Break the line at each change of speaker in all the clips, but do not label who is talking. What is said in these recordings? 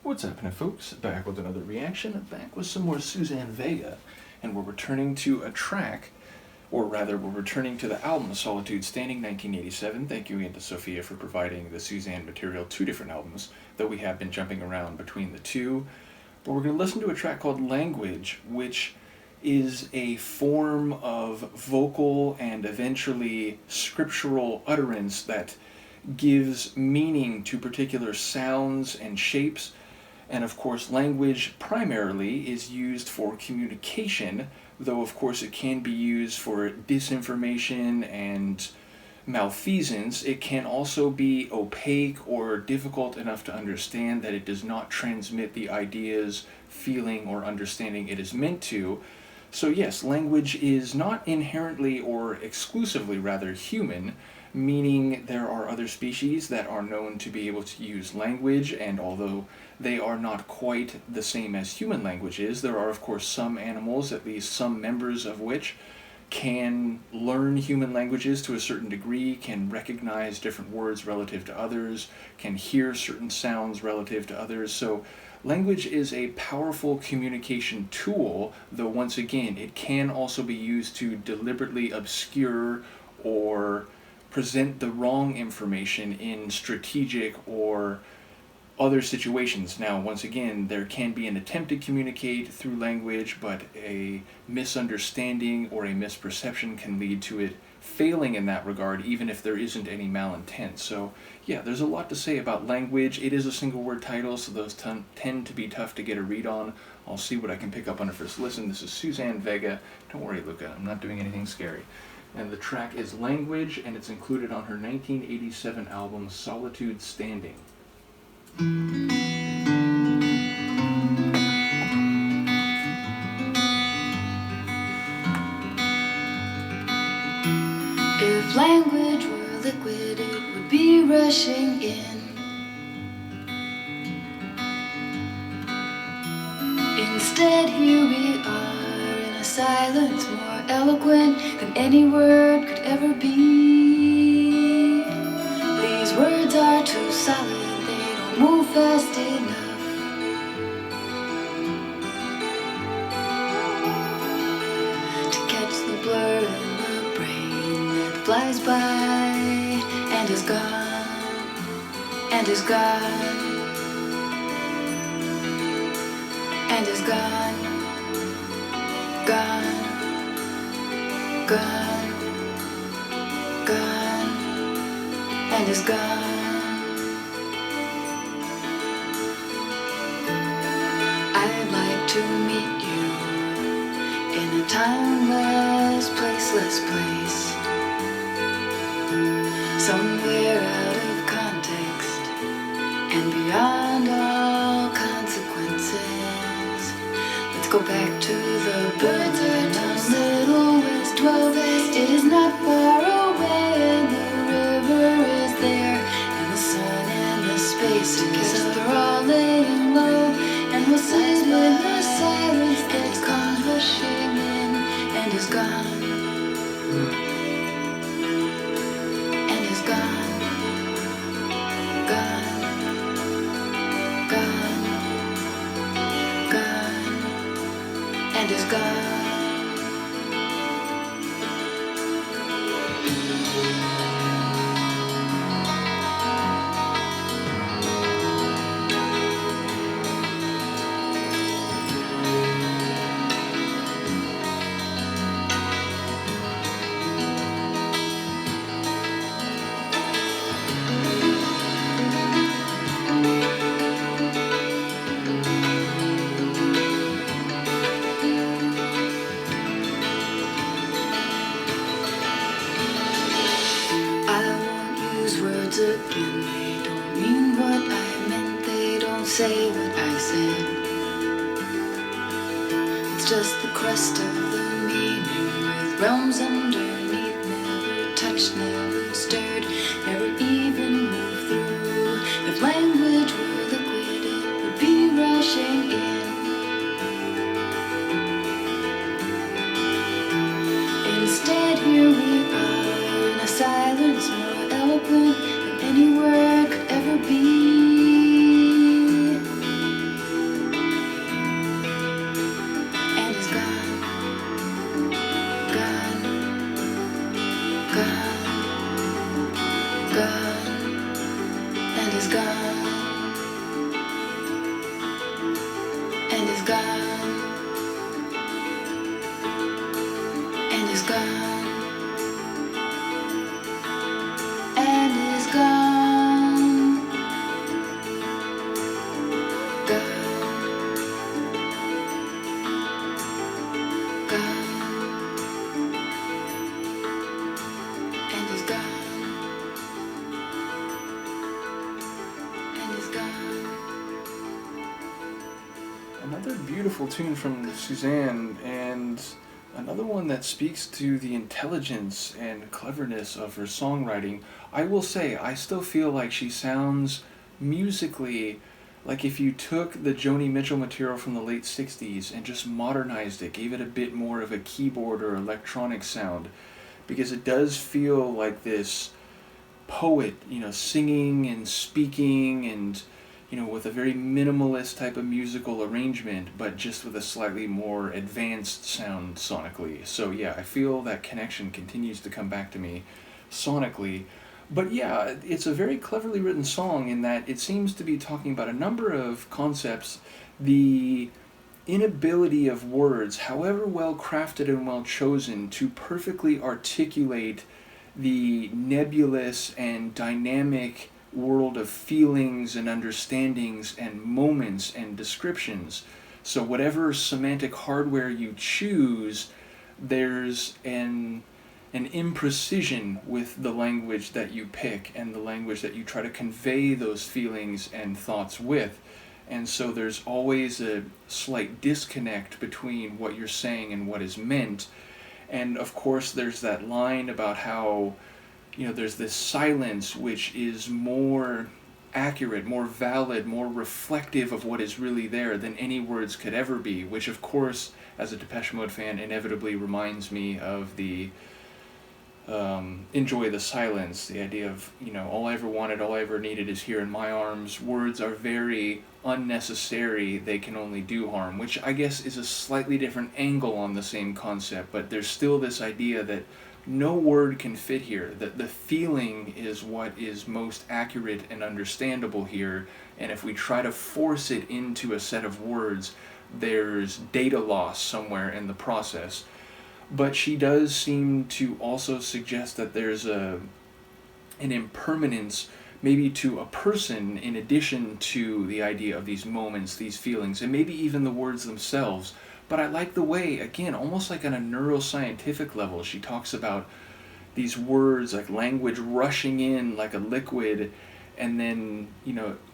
What's happening, folks? Back with another reaction, back with some more Suzanne Vega, and we're returning to a track, or rather, we're returning to the album Solitude Standing, 1987. Thank you again to Sofia for providing the Suzanne material, 2 different albums, though we have been jumping around between the two. But we're going to listen to a track called Language, which is a form of vocal and eventually scriptural utterance that gives meaning to particular sounds and shapes. And of course, language primarily is used for communication, though of course it can be used for disinformation and malfeasance. It can also be opaque or difficult enough to understand that it does not transmit the ideas, feeling, or understanding it is meant to. So yes, language is not inherently or exclusively rather human, meaning there are other species that are known to be able to use language, and although they are not quite the same as human language is, there are of course some animals, at least some members of which, can learn human languages to a certain degree, can recognize different words relative to others, can hear certain sounds relative to others. So language is a powerful communication tool, though once again it can also be used to deliberately obscure or present the wrong information in strategic or other situations. Now, once again, there can be an attempt to communicate through language, but a misunderstanding or a misperception can lead to it failing in that regard, even if there isn't any malintent. So, yeah, there's a lot to say about language. It is a single word title, so those tend to be tough to get a read on. I'll see what I can pick up on a first listen. This is Suzanne Vega. Don't worry, Luca, I'm not doing anything scary. And the track is Language, and it's included on her 1987 album Solitude Standing.
If language were liquid, it would be rushing in. Instead, here we are in a silence more eloquent than any word could ever be. These words are too solid, they don't move fast enough to catch the blur in the brain that flies by and is gone, and is gone, and is gone, gone, gone, gone, and is gone. I'd like to meet you in a timeless, placeless place, somewhere out of context and beyond all consequences. Let's go back to the birds and a little west. 12 it is not far away, and the river is there, and the sun and the spaces are all laying low, and we'll sit in the silence that comes rushing in and is gone, and is gone, gone, gone, gone, and is gone. Again, they don't mean what I meant, they don't say what I said. It's just the crust of the meaning, with realms underneath, never touched, never stirred, never even moved through. If language were liquid, it would be rushing in. Instead, here we are in a silence more eloquent any word could ever be. gone, and is gone, gone, and is gone, and is gone.
Another beautiful tune from Suzanne, and another one that speaks to the intelligence and cleverness of her songwriting. I will say, I still feel like she sounds musically like if you took the Joni Mitchell material from the late 60s and just modernized it, gave it a bit more of a keyboard or electronic sound, because it does feel like this poet, singing and speaking and, with a very minimalist type of musical arrangement, but just with a slightly more advanced sound sonically. So yeah, I feel that connection continues to come back to me sonically. But yeah, it's a very cleverly written song in that it seems to be talking about a number of concepts. The inability of words, however well crafted and well chosen, to perfectly articulate the nebulous and dynamic world of feelings and understandings and moments and descriptions. So whatever semantic hardware you choose, there's an imprecision with the language that you pick and the language that you try to convey those feelings and thoughts with. And so there's always a slight disconnect between what you're saying and what is meant. And of course there's that line about how there's this silence which is more accurate, more valid, more reflective of what is really there than any words could ever be, which of course, as a Depeche Mode fan, inevitably reminds me of the Enjoy the Silence, the idea of, all I ever wanted, all I ever needed is here in my arms. Words are very unnecessary, they can only do harm, which I guess is a slightly different angle on the same concept, but there's still this idea that no word can fit here, that the feeling is what is most accurate and understandable here, and if we try to force it into a set of words, there's data loss somewhere in the process. But she does seem to also suggest that there's an impermanence maybe to a person in addition to the idea of these moments, these feelings, and maybe even the words themselves. But I like the way, again, almost like on a neuroscientific level, she talks about these words, like language rushing in like a liquid, and then,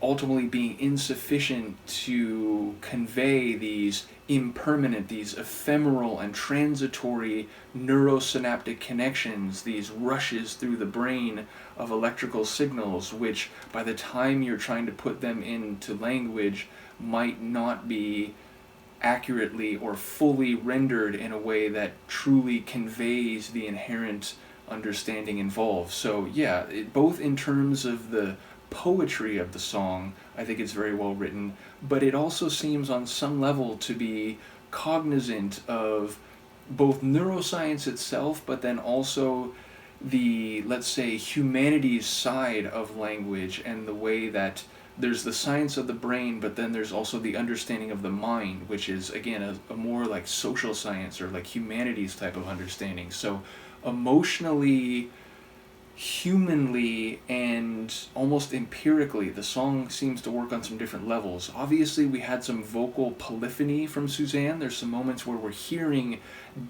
ultimately being insufficient to convey these impermanent, these ephemeral and transitory neurosynaptic connections, these rushes through the brain of electrical signals, which by the time you're trying to put them into language might not be accurately or fully rendered in a way that truly conveys the inherent understanding involved. So yeah, both in terms of the poetry of the song, I think it's very well written, but it also seems on some level to be cognizant of both neuroscience itself, but then also the, let's say, humanities side of language, and the way that there's the science of the brain, but then there's also the understanding of the mind, which is, again, a more like social science or like humanities type of understanding. So emotionally, humanly, and almost empirically, the song seems to work on some different levels. Obviously, we had some vocal polyphony from Suzanne. There's some moments where we're hearing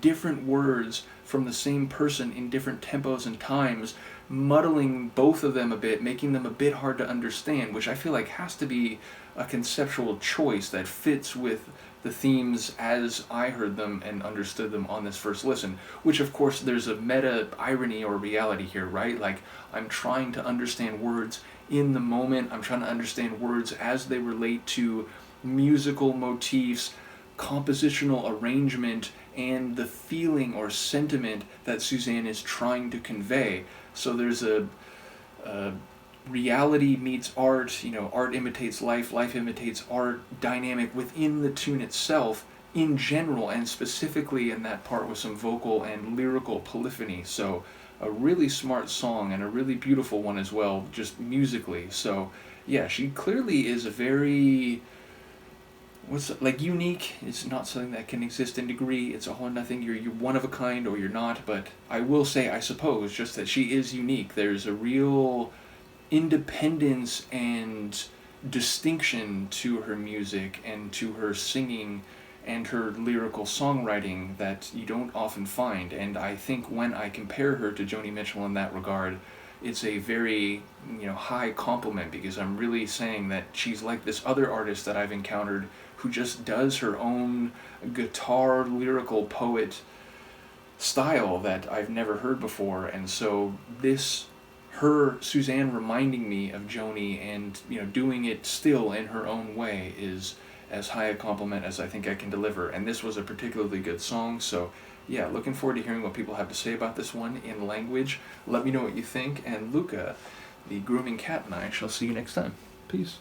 different words from the same person in different tempos and times, muddling both of them a bit, making them a bit hard to understand, which I feel like has to be a conceptual choice that fits with the themes as I heard them and understood them on this first listen, which of course there's a meta irony or reality here, right? Like, I'm trying to understand words in the moment, I'm trying to understand words as they relate to musical motifs, compositional arrangement, and the feeling or sentiment that Suzanne is trying to convey. So there's a reality meets art, art imitates life, life imitates art dynamic within the tune itself in general, and specifically in that part with some vocal and lyrical polyphony. So a really smart song, and a really beautiful one as well, just musically. So yeah, she clearly is a very what's like unique is not something that can exist in degree. It's all or nothing. You're one of a kind or you're not. But I will say, I suppose, just that she is unique. There's a real independence and distinction to her music and to her singing and her lyrical songwriting that you don't often find. And I think when I compare her to Joni Mitchell in that regard, it's a very high compliment, because I'm really saying that she's like this other artist that I've encountered who just does her own guitar lyrical poet style that I've never heard before. And so her Suzanne reminding me of Joni and doing it still in her own way is as high a compliment as I think I can deliver. And this was a particularly good song, so yeah, looking forward to hearing what people have to say about this one in language. Let me know what you think, and Luca, the grooming cat, and I shall see you next time. Peace.